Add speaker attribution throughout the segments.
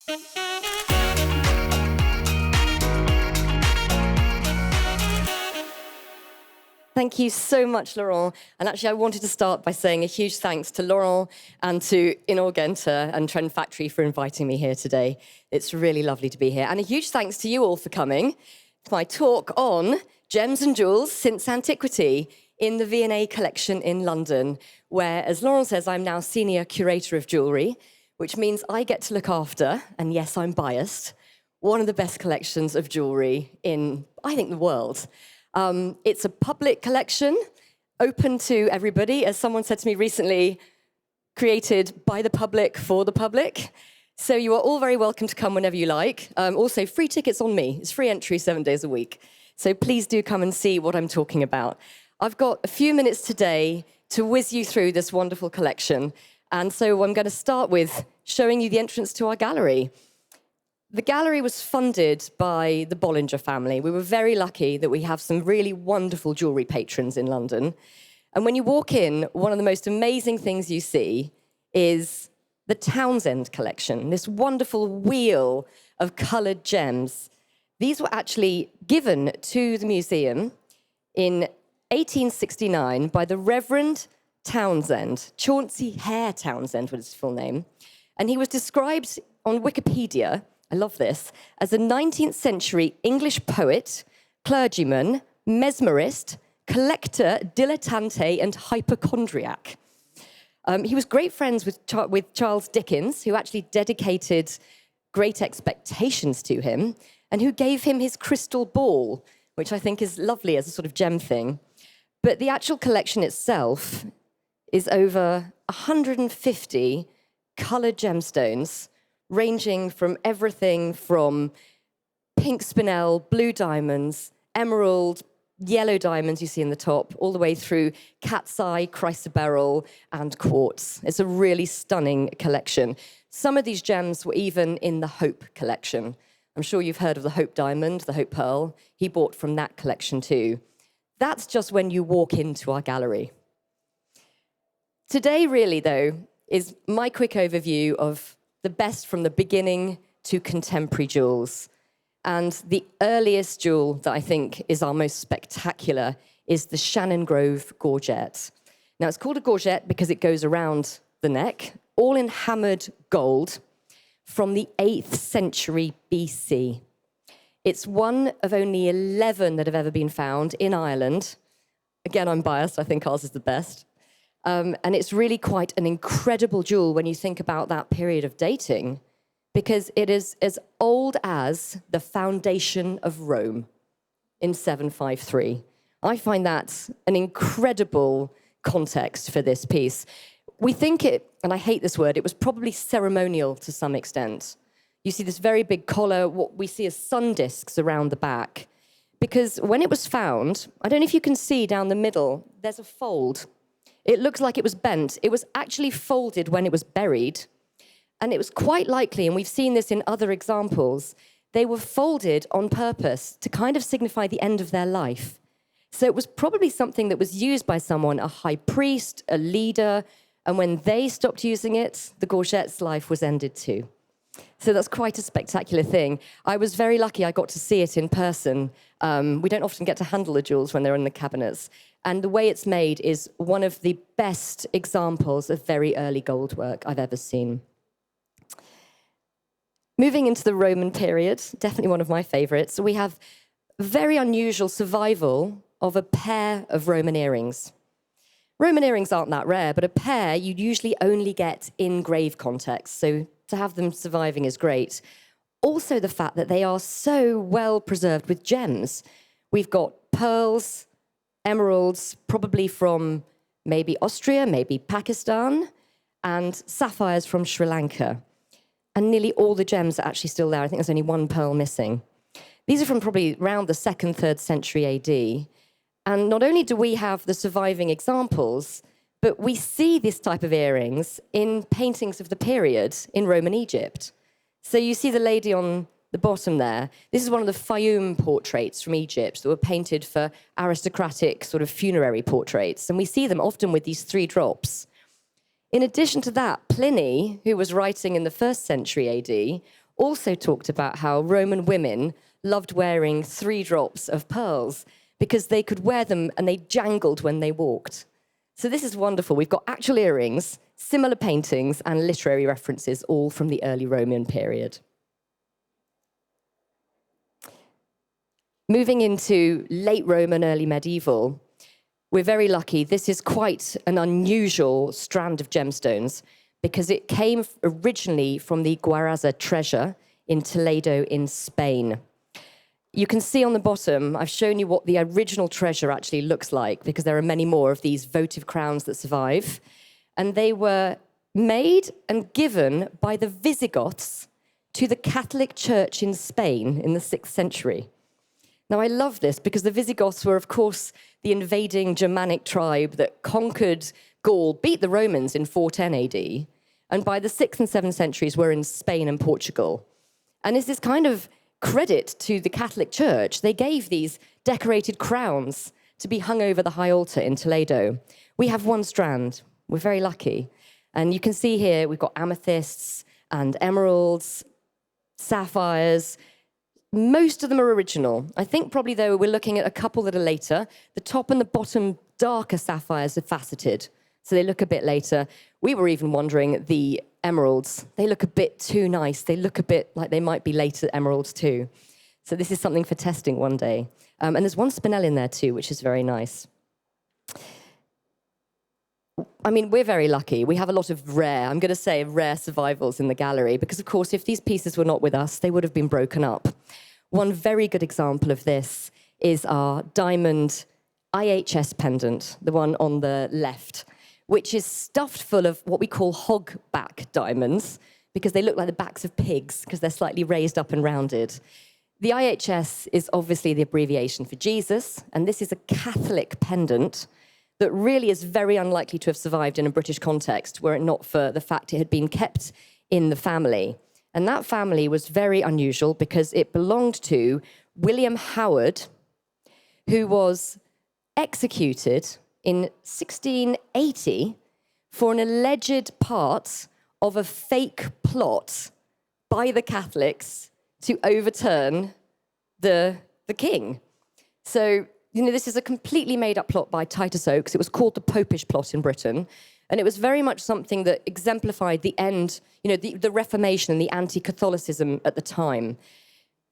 Speaker 1: Thank you so much, Laurent. And actually, I wanted to start by saying a huge thanks to Laurent and to Inorgenta and Trend Factory for inviting me here today. It's really lovely to be here. And a huge thanks to you all for coming to my talk on gems and jewels since antiquity in the V&A collection in London, where, as Laurent says, I'm now Senior Curator of Jewellery, which means I get to look after, and yes, I'm biased, one of the best collections of jewellery in, I think, the world. It's a public collection, open to everybody. As someone said to me recently, created by the public for the public. So you are all very welcome to come whenever you like. Also, free tickets on me. It's free entry 7 days a week. So please do come and see what I'm talking about. I've got a few minutes today to whiz you through this wonderful collection. And so I'm going to start with showing you the entrance to our gallery. The gallery was funded by the Bollinger family. We were very lucky that we have some really wonderful jewellery patrons in London. And when you walk in, one of the most amazing things you see is the Townsend collection, this wonderful wheel of coloured gems. These were actually given to the museum in 1869 by the Reverend Townsend, Chauncey Hare Townsend was his full name. And he was described on Wikipedia, I love this, as a 19th century English poet, clergyman, mesmerist, collector, dilettante, and hypochondriac. He was great friends with Charles Dickens, who actually dedicated Great Expectations to him, and who gave him his crystal ball, which I think is lovely as a sort of gem thing. But the actual collection itself is over 150 coloured gemstones, ranging from everything from pink spinel, blue diamonds, emerald, yellow diamonds you see in the top, all the way through cat's eye, chrysoberyl, and quartz. It's a really stunning collection. Some of these gems were even in the Hope collection. I'm sure you've heard of the Hope diamond, the Hope pearl. He bought from that collection too. That's just when you walk into our gallery. Today, really, though, is my quick overview of the best from the beginning to contemporary jewels. And the earliest jewel that I think is our most spectacular is the Shannon Grove gorget. Now, it's called a gorget because it goes around the neck, all in hammered gold from the 8th century BC. It's one of only 11 that have ever been found in Ireland. Again, I'm biased. I think ours is the best. And it's really quite an incredible jewel when you think about that period of dating, because it is as old as the foundation of Rome in 753. I find that an incredible context for this piece. We think it, and I hate this word, it was probably ceremonial to some extent. You see this very big collar, what we see as sun discs around the back, because when it was found, I don't know if you can see down the middle, there's a fold. It looks like it was bent. It was actually folded when it was buried. And it was quite likely, and we've seen this in other examples, they were folded on purpose to kind of signify the end of their life. So it was probably something that was used by someone, a high priest, a leader, and when they stopped using it, the gorget's life was ended too. So that's quite a spectacular thing. I was very lucky I got to see it in person. We don't often get to handle the jewels when they're in the cabinets. And the way it's made is one of the best examples of very early gold work I've ever seen. Moving into the Roman period, definitely one of my favorites, we have very unusual survival of a pair of Roman earrings. Roman earrings aren't that rare, but a pair you'd usually only get in grave context, so to have them surviving is great. Also the fact that they are so well preserved with gems. We've got pearls, emeralds, probably from maybe Austria, maybe Pakistan, and sapphires from Sri Lanka. And nearly all the gems are actually still there. I think there's only one pearl missing. These are from probably around the 2nd, 3rd century AD. And not only do we have the surviving examples, but we see this type of earrings in paintings of the period in Roman Egypt. So you see the lady on the bottom there. This is one of the Fayum portraits from Egypt that were painted for aristocratic sort of funerary portraits. And we see them often with these 3 drops. In addition to that, Pliny, who was writing in the 1st century AD, also talked about how Roman women loved wearing 3 drops of pearls because they could wear them and they jangled when they walked. So this is wonderful. We've got actual earrings, similar paintings, and literary references, all from the early Roman period. Moving into late Roman, early medieval, we're very lucky. This is quite an unusual strand of gemstones because it came originally from the Guaraza treasure in Toledo in Spain. You can see on the bottom, I've shown you what the original treasure actually looks like because there are many more of these votive crowns that survive. And they were made and given by the Visigoths to the Catholic Church in Spain in the 6th century. Now, I love this because the Visigoths were, of course, the invading Germanic tribe that conquered Gaul, beat the Romans in 410 AD, and by the 6th and 7th centuries were in Spain and Portugal. And as this kind of credit to the Catholic Church, they gave these decorated crowns to be hung over the high altar in Toledo. We have 1 strand. We're very lucky. And you can see here, we've got amethysts and emeralds, sapphires. Most of them are original. I think probably, though, we're looking at a couple that are later. The top and the bottom darker sapphires are faceted, so they look a bit later. We were even wondering the emeralds. They look a bit too nice. They look a bit like they might be later emeralds too. So this is something for testing one day. And there's 1 spinel in there too, which is very nice. I mean, we're very lucky. We have a lot of rare, I'm going to say rare survivals in the gallery because, of course, if these pieces were not with us, they would have been broken up. One very good example of this is our diamond IHS pendant, the one on the left, which is stuffed full of what we call hogback diamonds because they look like the backs of pigs because they're slightly raised up and rounded. The IHS is obviously the abbreviation for Jesus, and this is a Catholic pendant that really is very unlikely to have survived in a British context were it not for the fact it had been kept in the family. And that family was very unusual because it belonged to William Howard, who was executed in 1680 for an alleged part of a fake plot by the Catholics to overturn the king. So, this is a completely made-up plot by Titus Oates. It was called the Popish Plot in Britain. And it was very much something that exemplified the end, the Reformation and the anti-Catholicism at the time.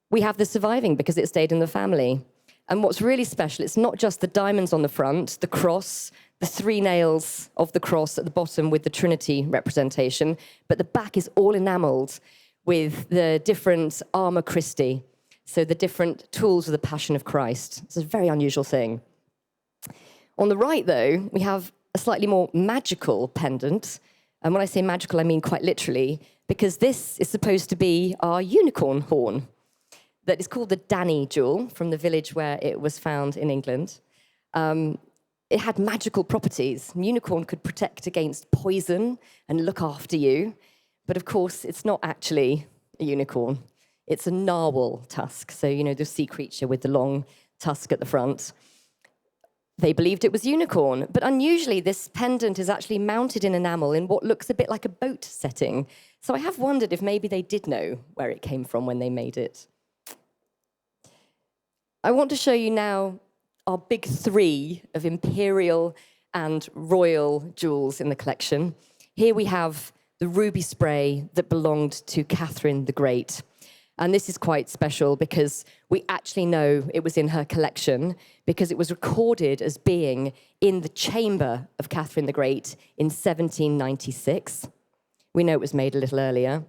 Speaker 1: We have this surviving because it stayed in the family. And what's really special, it's not just the diamonds on the front, the cross, the 3 nails of the cross at the bottom with the Trinity representation, but the back is all enameled with the different armor Christie. So the different tools of the Passion of Christ. It's a very unusual thing. On the right, though, we have a slightly more magical pendant. And when I say magical, I mean quite literally, because this is supposed to be our unicorn horn that is called the Danny jewel from the village where it was found in England. It had magical properties. Unicorn could protect against poison and look after you. But of course, it's not actually a unicorn. It's a narwhal tusk, so, the sea creature with the long tusk at the front. They believed it was unicorn, but unusually this pendant is actually mounted in enamel in what looks a bit like a boat setting. So I have wondered if maybe they did know where it came from when they made it. I want to show you now our big 3 of imperial and royal jewels in the collection. Here we have the ruby spray that belonged to Catherine the Great. And this is quite special because we actually know it was in her collection because it was recorded as being in the chamber of Catherine the Great in 1796. We know it was made a little earlier.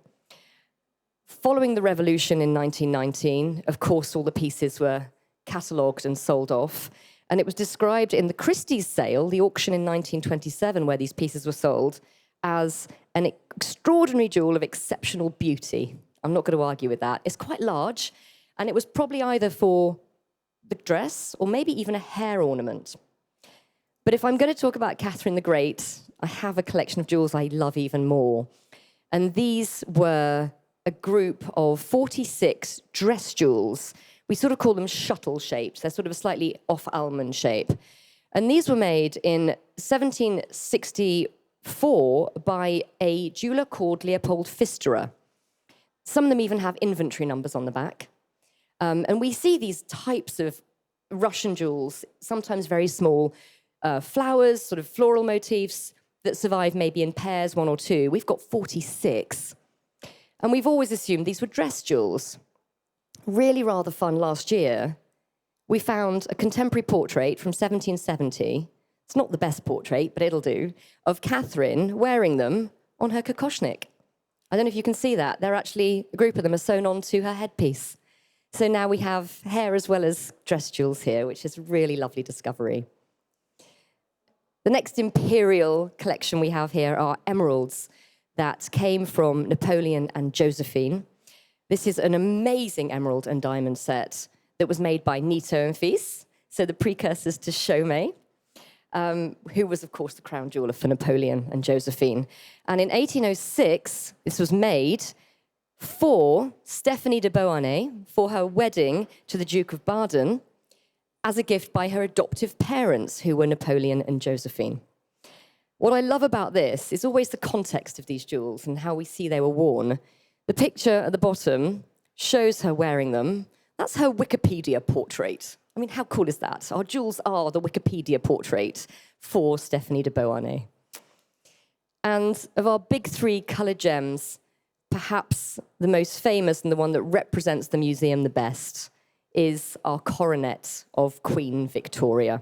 Speaker 1: Following the revolution in 1919, of course, all the pieces were catalogued and sold off. And it was described in the Christie's sale, the auction in 1927, where these pieces were sold, as an extraordinary jewel of exceptional beauty. I'm not going to argue with that. It's quite large, and it was probably either for the dress or maybe even a hair ornament. But if I'm going to talk about Catherine the Great, I have a collection of jewels I love even more. And these were a group of 46 dress jewels. We sort of call them shuttle shapes. They're sort of a slightly off-almond shape. And these were made in 1764 by a jeweler called Leopold Pfisterer. Some of them even have inventory numbers on the back. And we see these types of Russian jewels, sometimes very small, flowers, sort of floral motifs that survive maybe in pairs, one or two. We've got 46. And we've always assumed these were dress jewels. Really rather fun last year, we found a contemporary portrait from 1770. It's not the best portrait, but it'll do, of Catherine wearing them on her kokoshnik. I don't know if you can see that. They're actually, a group of them are sewn onto her headpiece. So now we have hair as well as dress jewels here, which is a really lovely discovery. The next imperial collection we have here are emeralds that came from Napoleon and Josephine. This is an amazing emerald and diamond set that was made by Nito and Fils, so the precursors to Chaumet, who was, of course, the crown jeweler for Napoleon and Josephine. And in 1806, this was made for Stephanie de Beauharnais for her wedding to the Duke of Baden as a gift by her adoptive parents, who were Napoleon and Josephine. What I love about this is always the context of these jewels and how we see they were worn. The picture at the bottom shows her wearing them. That's her Wikipedia portrait. I mean, how cool is that? Our jewels are the Wikipedia portrait for Stephanie de Beauharnais. And of our big three coloured gems, perhaps the most famous and the one that represents the museum the best is our coronet of Queen Victoria.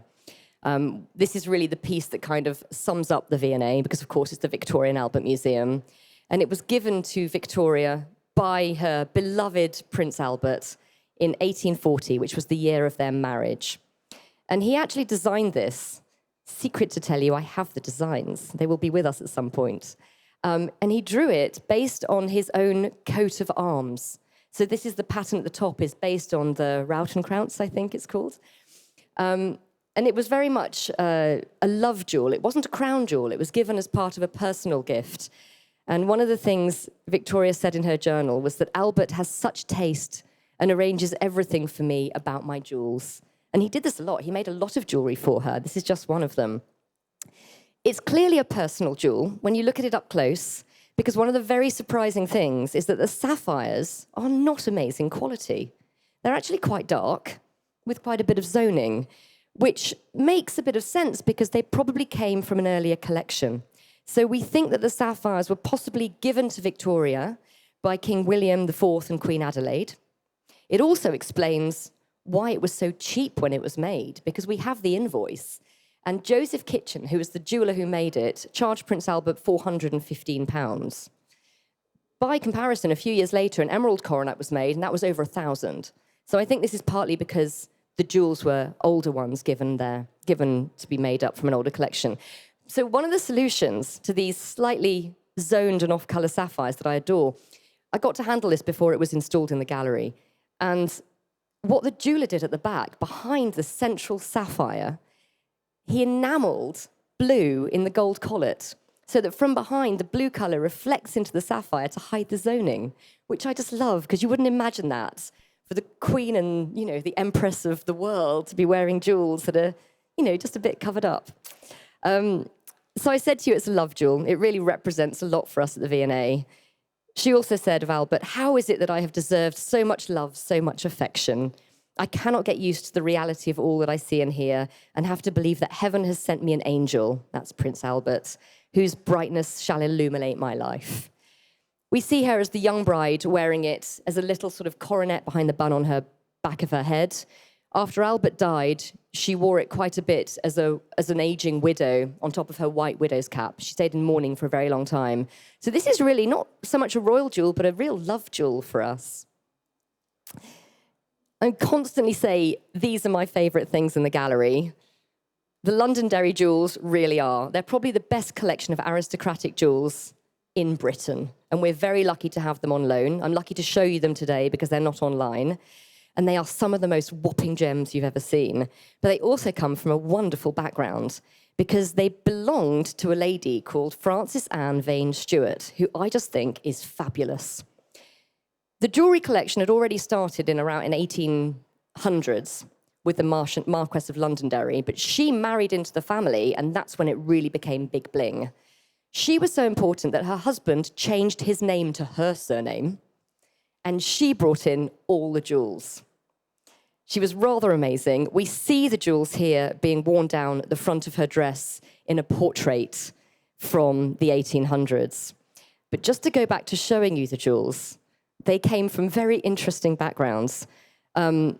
Speaker 1: This is really the piece that kind of sums up the V&A, because, of course, it's the Victoria and Albert Museum. And it was given to Victoria by her beloved Prince Albert in 1840, which was the year of their marriage. And he actually designed this. Secret to tell you, I have the designs. They will be with us at some point. And he drew it based on his own coat of arms. So this is the pattern at the top, is based on the Rautenkrantz, I think it's called. And it was very much a love jewel. It wasn't a crown jewel. It was given as part of a personal gift. And one of the things Victoria said in her journal was that Albert has such taste and arranges everything for me about my jewels. And he did this a lot. He made a lot of jewelry for her. This is just one of them. It's clearly a personal jewel when you look at it up close, because one of the very surprising things is that the sapphires are not amazing quality. They're actually quite dark, with quite a bit of zoning, which makes a bit of sense because they probably came from an earlier collection. So we think that the sapphires were possibly given to Victoria by King William IV and Queen Adelaide. It also explains why it was so cheap when it was made, because we have the invoice. And Joseph Kitchen, who was the jeweller who made it, charged Prince Albert £415. By comparison, a few years later, an emerald coronet was made, and that was over £1,000. So I think this is partly because the jewels were older ones given to be made up from an older collection. So one of the solutions to these slightly zoned and off-colour sapphires that I adore, I got to handle this before it was installed in the gallery. And what the jeweller did at the back, behind the central sapphire, he enamelled blue in the gold collet so that from behind, the blue colour reflects into the sapphire to hide the zoning, which I just love, because you wouldn't imagine that for the queen and, the empress of the world to be wearing jewels that are, just a bit covered up. So I said to you, it's a love jewel. It really represents a lot for us at the V&A. She also said of Albert, how is it that I have deserved so much love, so much affection? I cannot get used to the reality of all that I see and hear and have to believe that heaven has sent me an angel, that's Prince Albert, whose brightness shall illuminate my life. We see her as the young bride wearing it as a little sort of coronet behind the bun on her back of her head. After Albert died, she wore it quite a bit as an aging widow on top of her white widow's cap. She stayed in mourning for a very long time. So this is really not so much a royal jewel, but a real love jewel for us. I constantly say, these are my favourite things in the gallery. The Londonderry jewels really are. They're probably the best collection of aristocratic jewels in Britain. And we're very lucky to have them on loan. I'm lucky to show you them today because they're not online. And they are some of the most whopping gems you've ever seen. But they also come from a wonderful background because they belonged to a lady called Frances Anne Vane Stewart, who I just think is fabulous. The jewellery collection had already started in 1800s with the Marquess of Londonderry, but she married into the family, and that's when it really became big bling. She was so important that her husband changed his name to her surname, and she brought in all the jewels. She was rather amazing. We see the jewels here being worn down the front of her dress in a portrait from the 1800s. But just to go back to showing you the jewels, they came from very interesting backgrounds. The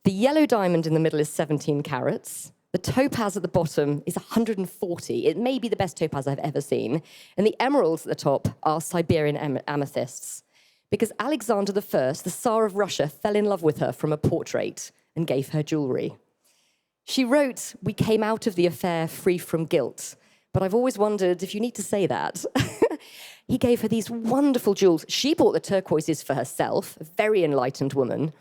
Speaker 1: yellow diamond in the middle is 17 carats. The topaz at the bottom is 140. It may be the best topaz I've ever seen. And the emeralds at the top are Siberian amethysts. Because Alexander I, the Tsar of Russia, fell in love with her from a portrait and gave her jewelry. She wrote, "We came out of the affair free from guilt." But I've always wondered if you need to say that. He gave her these wonderful jewels. She bought the turquoises for herself, a very enlightened woman.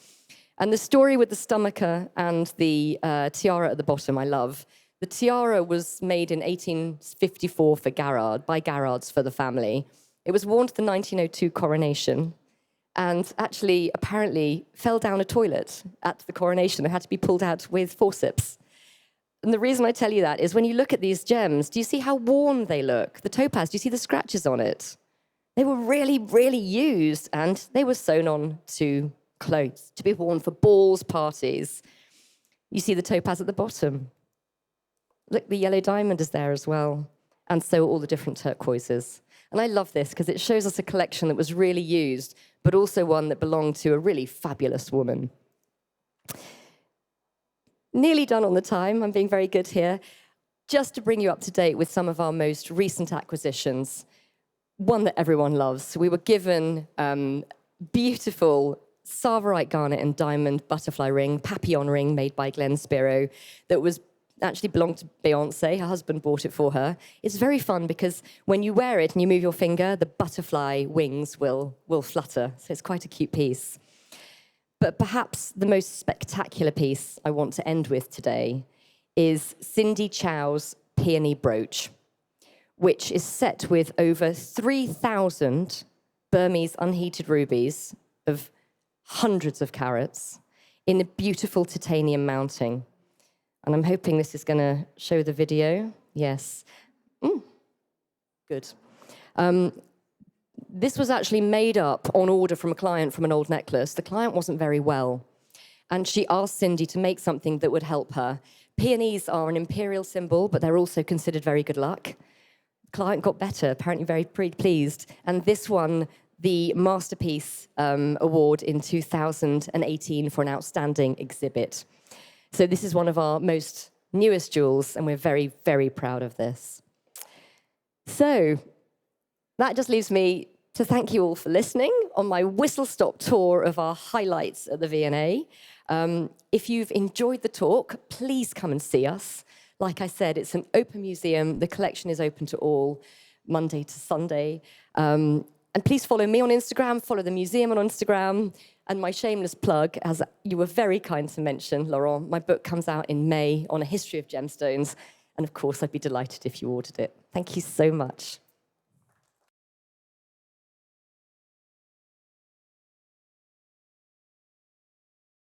Speaker 1: And the story with the stomacher and the tiara at the bottom, I love. The tiara was made in 1854 for Garrard, by Garrards for the family. It was worn to the 1902 coronation and actually, apparently, fell down a toilet at the coronation. It had to be pulled out with forceps. And the reason I tell you that is when you look at these gems, do you see how worn they look? The topaz, do you see the scratches on it? They were really, really used, and they were sewn on to clothes to be worn for balls, parties. You see the topaz at the bottom. Look, the yellow diamond is there as well, and so are all the different turquoises. And I love this because it shows us a collection that was really used, but also one that belonged to a really fabulous woman. Nearly done on the time. I'm being very good here. Just to bring you up to date with some of our most recent acquisitions, one that everyone loves. We were given beautiful Sarverite garnet and diamond butterfly ring, papillon ring made by Glenn Spiro that was actually belonged to Beyoncé. Her husband bought it for her. It's very fun because when you wear it and you move your finger, the butterfly wings will flutter. So it's quite a cute piece. But perhaps the most spectacular piece I want to end with today is Cindy Chow's peony brooch, which is set with over 3,000 Burmese unheated rubies of hundreds of carats in a beautiful titanium mounting. And I'm hoping this is going to show the video. Yes. Good. This was actually made up on order from a client from an old necklace. The client wasn't very well, and she asked Cindy to make something that would help her. Peonies are an imperial symbol, but they're also considered very good luck. The client got better, apparently very pleased, and this won the Masterpiece Award in 2018 for an outstanding exhibit. So this is one of our most newest jewels, and we're very, very proud of this. So that just leaves me to thank you all for listening on my whistle-stop tour of our highlights at the V&A. If you've enjoyed the talk, please come and see us. Like I said, it's an open museum. The collection is open to all, Monday to Sunday. And please follow me on Instagram, follow the museum on Instagram. And my shameless plug, as you were very kind to mention, Laurent, my book comes out in May on a history of gemstones. And of course, I'd be delighted if you ordered it. Thank you so much.